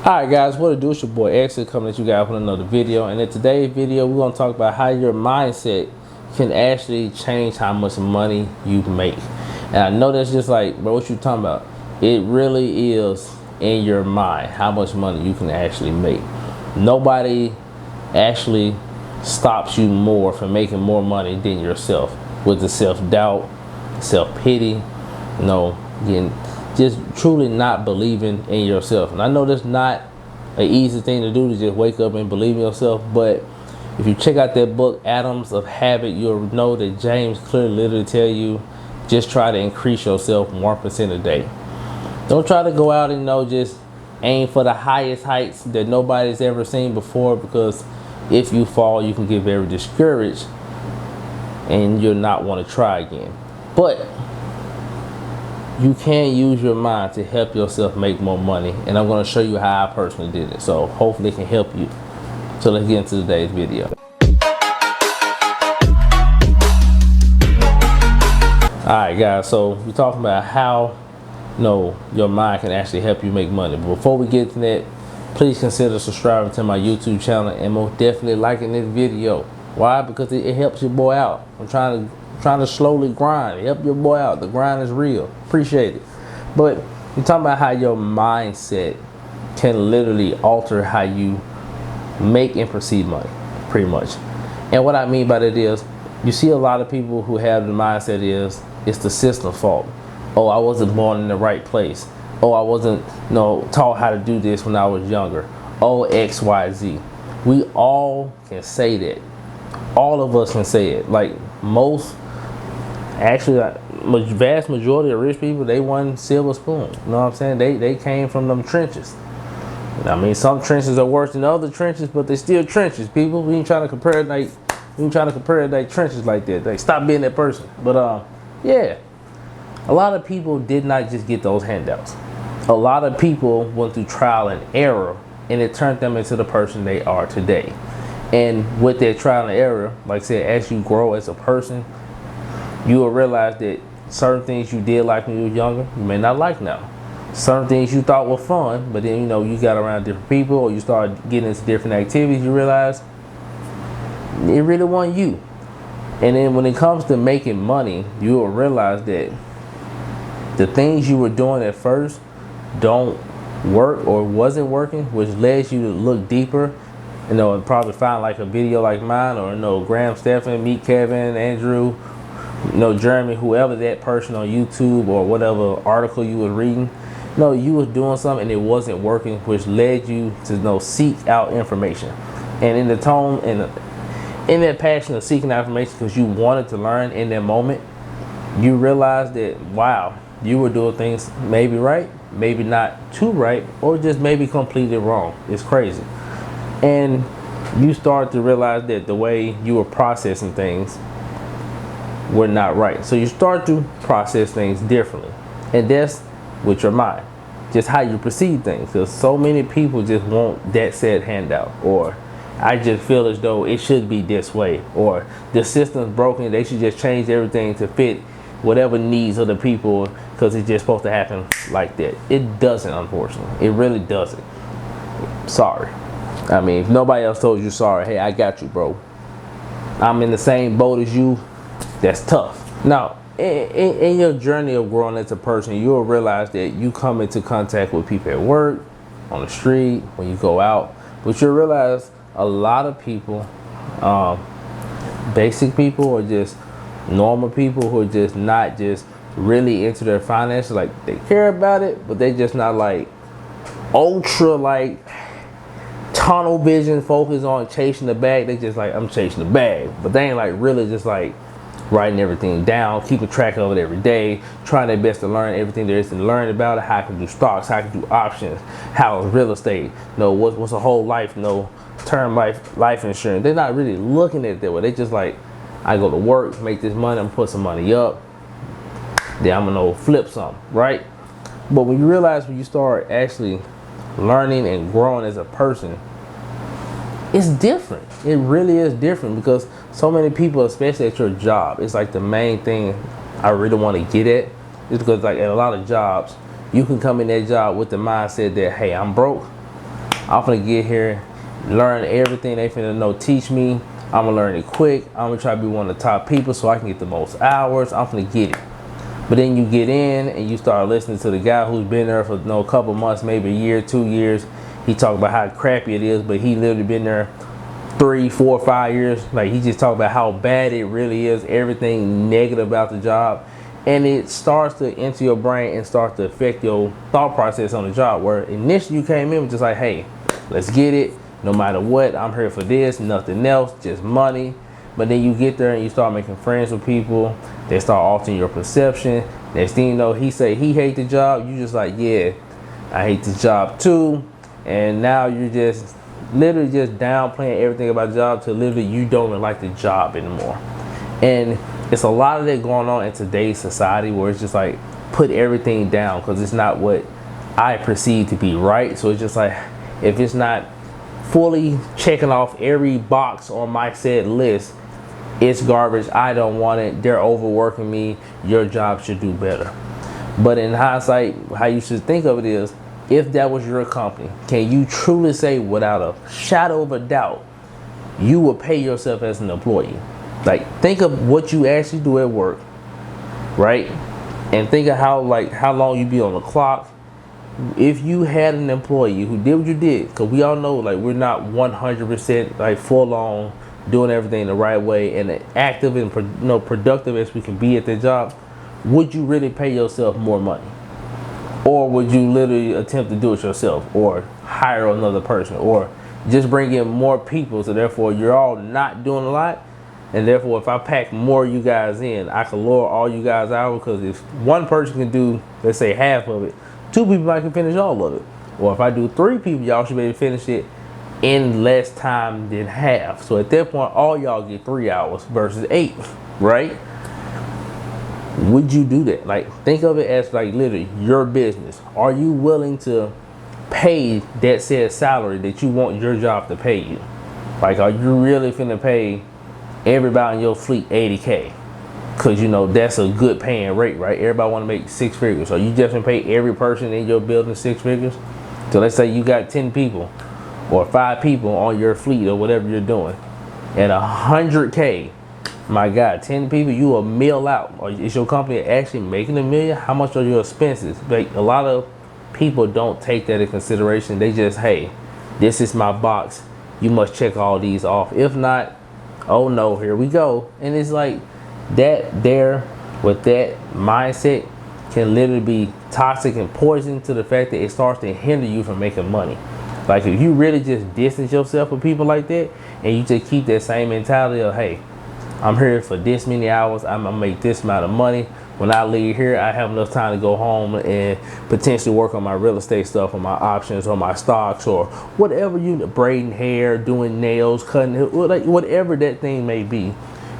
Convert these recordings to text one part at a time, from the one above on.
Alright guys, what it do? It's your boy Exit coming at you guys with another video. And in today's video, we're going to talk about how your mindset can actually change how much money you make. And I know that's just like, bro, what you talking about? It really is in your mind how much money you can actually make. Nobody actually stops you more from making more money than yourself. With the self-doubt, self-pity, just truly not believing in yourself. And I know that's not an easy thing to do, to just wake up and believe in yourself, but if you check out that book Atoms of Habit, you'll know that James clearly literally tell you just try to increase yourself 1% a day. Don't try to go out and just aim for the highest heights that nobody's ever seen before, because if you fall, you can get very discouraged and you'll not want to try again. But you can use your mind to help yourself make more money, and I'm going to show you how I personally did it. So hopefully it can help you. So let's get into today's video. Alright guys, so we're talking about how your mind can actually help you make money. But before we get to that, please consider subscribing to my YouTube channel and most definitely liking this video. Why? Because it helps your boy out. I'm trying to slowly grind. Help your boy out. The grind is real. Appreciate it. But we're talking about how your mindset can literally alter how you make and perceive money, pretty much. And what I mean by that is, you see a lot of people who have the mindset is, it's the system's fault. Oh, I wasn't born in the right place. Oh, I wasn't taught how to do this when I was younger. Oh, X, Y, Z. We all can say that. All of us can say it. Like vast majority of rich people, they won silver spoon. You know what I'm saying? They came from them trenches. I mean, some trenches are worse than other trenches, but they still trenches, people. We ain't trying to compare trenches like that. Like, stop being that person. But yeah, a lot of people did not just get those handouts. A lot of people went through trial and error, and it turned them into the person they are today. And with that trial and error, like I said, as you grow as a person, you will realize that certain things you did like when you were younger, you may not like now. Certain things you thought were fun, but then you got around different people, or you started getting into different activities, you realize it really wasn't you. And then when it comes to making money, you will realize that the things you were doing at first don't work or wasn't working, which led you to look deeper, and probably find like a video like mine, or Graham Stephan, meet Kevin, Andrew, Jeremy, whoever that person on YouTube or whatever article you were reading. You was doing something and it wasn't working, which led you to seek out information. And in the tone and in that passion of seeking out information because you wanted to learn in that moment, you realized that, wow, you were doing things maybe right, maybe not too right, or just maybe completely wrong. It's crazy. And you start to realize that the way you were processing things were not right. So you start to process things differently. And that's with your mind, just how you perceive things. Because so many people just want that said handout, or I just feel as though it should be this way, or the system's broken, they should just change everything to fit whatever needs of the people because it's just supposed to happen like that. It doesn't, unfortunately. It really doesn't. Sorry. I mean, if nobody else told you sorry, hey, I got you, bro. I'm in the same boat as you. That's tough. Now, in your journey of growing as a person, you'll realize that you come into contact with people at work, on the street, when you go out. But you'll realize a lot of people, basic people, or just normal people who are just not just really into their finances. Like, they care about it, but they just not like ultra tunnel vision, focus on chasing the bag. They just like, I'm chasing the bag, but they ain't like really just like writing everything down, keeping track of it every day, trying their best to learn everything there is to learn about it, how I can do stocks, how I can do options, how is real estate, what's a whole life, term life insurance. They're not really looking at it that way. They just like, I go to work, make this money, I'm gonna put some money up, then I'm gonna flip something, right? But when you realize, when you start actually learning and growing as a person, it's different. It really is different, because so many people, especially at your job, it's like the main thing I really want to get at is because like at a lot of jobs, you can come in that job with the mindset that, hey, I'm broke, I'm gonna get here, learn everything they finna know, teach me. I'm gonna learn it quick. I'm gonna try to be one of the top people so I can get the most hours. I'm gonna get it. But then you get in and you start listening to the guy who's been there for a couple months, maybe a year, 2 years. He talk about how crappy it is, but he literally been there 3, 4, 5 years. Like, he just talk about how bad it really is, everything negative about the job. And it starts to enter your brain and starts to affect your thought process on the job, where initially you came in with just like, hey, let's get it. No matter what, I'm here for this, nothing else, just money. But then you get there and you start making friends with people. They start altering your perception. Next thing you know, he say he hate the job. You just like, yeah, I hate the job too. And now you're just literally just downplaying everything about the job to literally you don't even like the job anymore. And it's a lot of that going on in today's society, where it's just like put everything down because it's not what I perceive to be right. So it's just like, if it's not fully checking off every box on my said list, it's garbage, I don't want it, they're overworking me, your job should do better. But in hindsight, how you should think of it is, if that was your company, can you truly say without a shadow of a doubt you would pay yourself as an employee? Like, think of what you actually do at work, right? And think of how long you be on the clock. If you had an employee who did what you did, because we all know, like, we're not 100% like full on doing everything the right way and active and productive as we can be at the job, would you really pay yourself more money? Or would you literally attempt to do it yourself, or hire another person, or just bring in more people, so therefore you're all not doing a lot, and therefore if I pack more of you guys in, I can lower all you guys out? Because if one person can do, let's say, half of it, 2 people might can finish all of it. Or if I do 3 people, y'all should be able to finish it in less time than half. So at that point, all y'all get 3 hours versus 8, right? Would you do that? Like, think of it as like literally your business. Are you willing to pay that said salary that you want your job to pay you? Like, are you really finna pay everybody in your fleet $80K? Because you know that's a good paying rate, right? Everybody want to make 6 figures. So you just gonna pay every person in your building 6 figures? So let's say you got 10 people or 5 people on your fleet or whatever you're doing at $100K. My God, 10 people, you a meal out. Or is your company actually making $1 million? How much are your expenses? Like, a lot of people don't take that into consideration. They just, hey, this is my box, you must check all these off. If not, oh no, here we go. And it's like that there with that mindset can literally be toxic and poison to the fact that it starts to hinder you from making money. Like, if you really just distance yourself from people like that and you just keep that same mentality of, hey, I'm here for this many hours, I'm gonna make this amount of money. When I leave here, I have enough time to go home and potentially work on my real estate stuff, or my options, or my stocks, or whatever braiding hair, doing nails, cutting, like whatever that thing may be.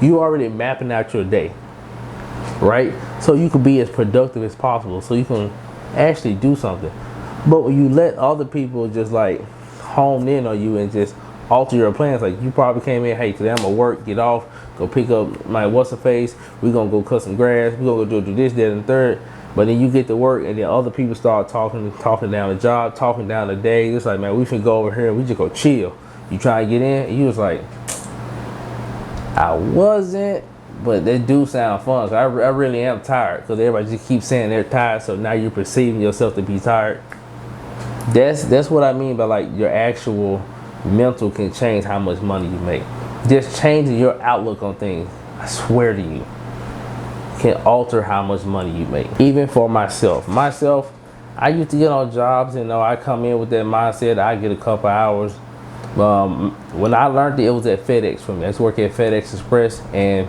You already mapping out your day, right? So you can be as productive as possible, so you can actually do something. But when you let other people just like hone in on you and just alter your plans, like you probably came in, hey, today I'm gonna work, get off, go pick up my what's-her-face, we're gonna go cut some grass, we're gonna go do this, that, and third. But then you get to work and then other people start talking down the job, talking down the day. It's like, man, we should go over here and we just go chill. You try to get in, and you was like, I wasn't, but that do sound fun. So I really am tired, because everybody just keeps saying they're tired, so now you're perceiving yourself to be tired. That's what I mean by like your actual mental can change how much money you make. Just changing your outlook on things, I swear to you, can alter how much money you make. Even for myself, I used to get on jobs and I come in with that mindset, I get a couple hours. When I learned it was at FedEx for me. I used to work at FedEx Express, and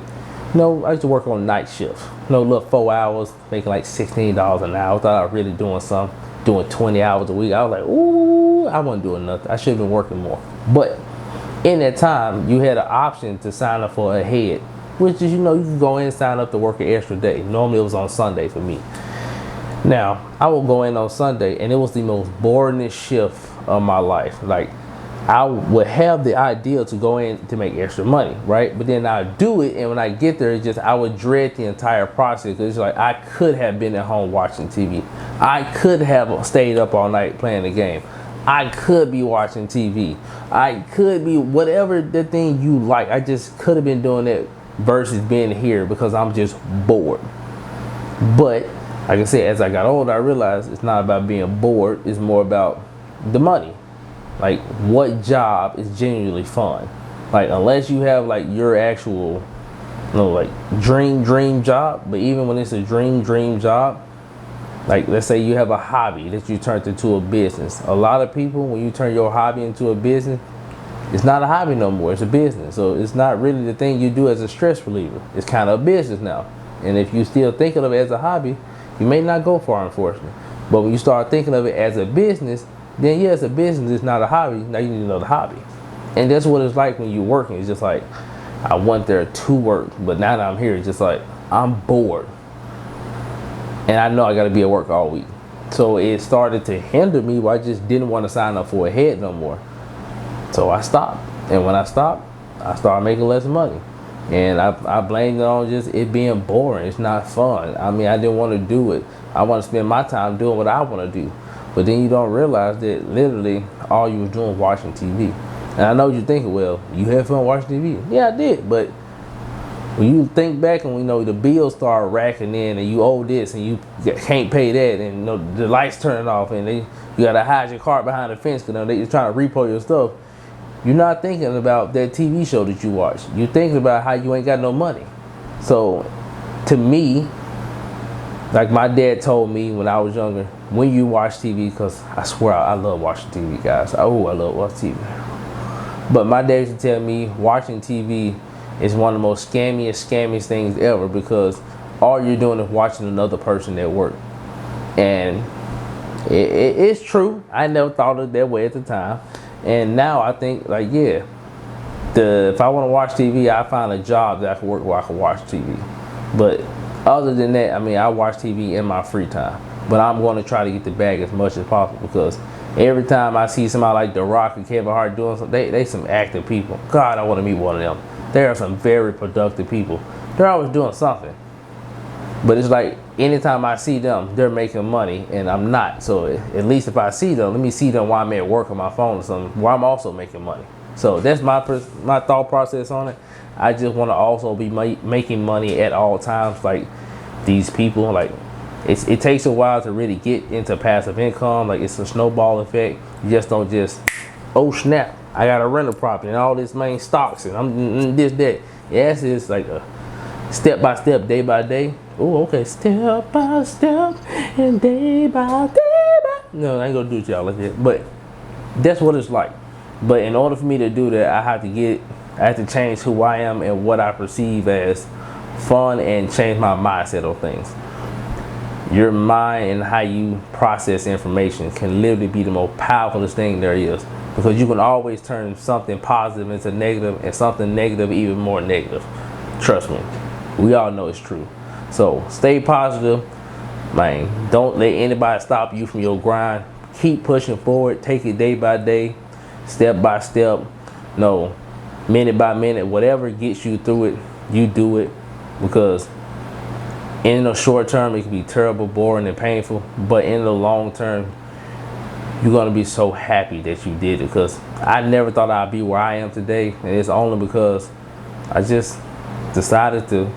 I used to work on night shifts. Little 4 hours, making like $16 an hour. I thought I was really doing something, doing 20 hours a week. I was like, ooh, I wasn't doing nothing. I should have been working more. But in that time, you had an option to sign up for a head, which is, you can go in and sign up to work an extra day. Normally it was on Sunday for me. Now, I will go in on Sunday, and it was the most boringest shift of my life. Like, I would have the idea to go in to make extra money, right? But then I do it, and when I get there, I would dread the entire process, because it's like I could have been at home watching TV. I could have stayed up all night playing the game. I could be watching TV. I could be whatever the thing you like. I just could have been doing it versus being here because I'm just bored. But like I said, as I got older, I realized it's not about being bored. It's more about the money. Like, what job is genuinely fun? Like, unless you have like your actual, like dream job. But even when it's a dream job, like let's say you have a hobby that you turned into a business. A lot of people, when you turn your hobby into a business, it's not a hobby no more. It's a business. So it's not really the thing you do as a stress reliever. It's kind of a business now. And if you still thinking of it as a hobby, you may not go far, unfortunately. But when you start thinking of it as a business, then yeah, it's a business. It's not a hobby. Now you need another hobby. And that's what it's like when you're working. It's just like, I went there to work, but now that I'm here, it's just like, I'm bored. And I know I got to be at work all week. So it started to hinder me where I just didn't want to sign up for a head no more. So I stopped. And when I stopped, I started making less money. And I blamed it on just it being boring. It's not fun. I mean, I didn't want to do it. I want to spend my time doing what I want to do. But then you don't realize that literally all you was doing was watching TV. And I know you're thinking, well, you had fun watching TV. Yeah, I did. But when you think back and the bills start racking in and you owe this and you can't pay that and the lights turning off and you got to hide your car behind the fence because they're trying to repo your stuff. You're not thinking about that TV show that you watch. You're thinking about how you ain't got no money. So, to me, like my dad told me when I was younger, when you watch TV, because I swear I love watching TV, guys. Oh, I love watching TV. But my dad used to tell me watching TV is one of the most scammiest things ever because all you're doing is watching another person at work. And it's true. I never thought of it that way at the time. And now I think, like, yeah, if I want to watch TV, I find a job that I can work where I can watch TV. But other than that, I mean, I watch TV in my free time. But I'm going to try to get the bag as much as possible because every time I see somebody like The Rock and Kevin Hart doing something, they some active people. God, I want to meet one of them. They are some very productive people. They're always doing something. But it's like anytime I see them, they're making money and I'm not. So at least if I see them, let me see them while I'm at work on my phone or something, while I'm also making money. So that's my thought process on it. I just want to also be making money at all times. Like these people, like it takes a while to really get into passive income. Like it's a snowball effect. You just don't just, oh snap, I got a rental property and all this main stocks and I'm this, that. Yes, it's like a step by step, day by day. Oh, okay, step by step and day by day. No, I ain't gonna do it y'all like that. But that's what it's like. But in order for me to do that, I have to change who I am and what I perceive as fun and change my mindset on things. Your mind and how you process information can literally be the most powerful thing there is. Because you can always turn something positive into negative and something negative even more negative. Trust me. We all know it's true. So stay positive, man. Don't let anybody stop you from your grind. Keep pushing forward. Take it day by day, step by step. No, minute by minute. Whatever gets you through it, you do it. Because in the short term, it can be terrible, boring, and painful. But in the long term, you're gonna be so happy that you did it. Because I never thought I'd be where I am today, and it's only because I just decided to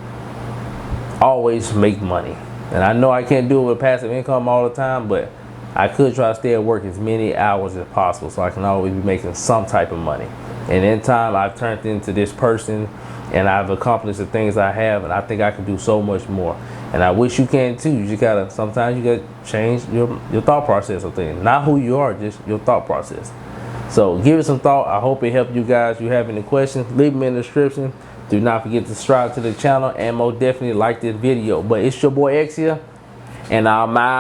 always make money. And I know I can't do it with passive income all the time, but I could try to stay at work as many hours as possible so I can always be making some type of money. And in time, I've turned into this person and I've accomplished the things I have, and I think I can do so much more. And I wish you can too. You just gotta, sometimes you gotta change your thought process of things. Not who you are, just your thought process. So give it some thought. I hope it helped you guys. If you have any questions, leave them in the description. Do not forget to subscribe to the channel and most definitely like this video. But it's your boy X here, and I'm out.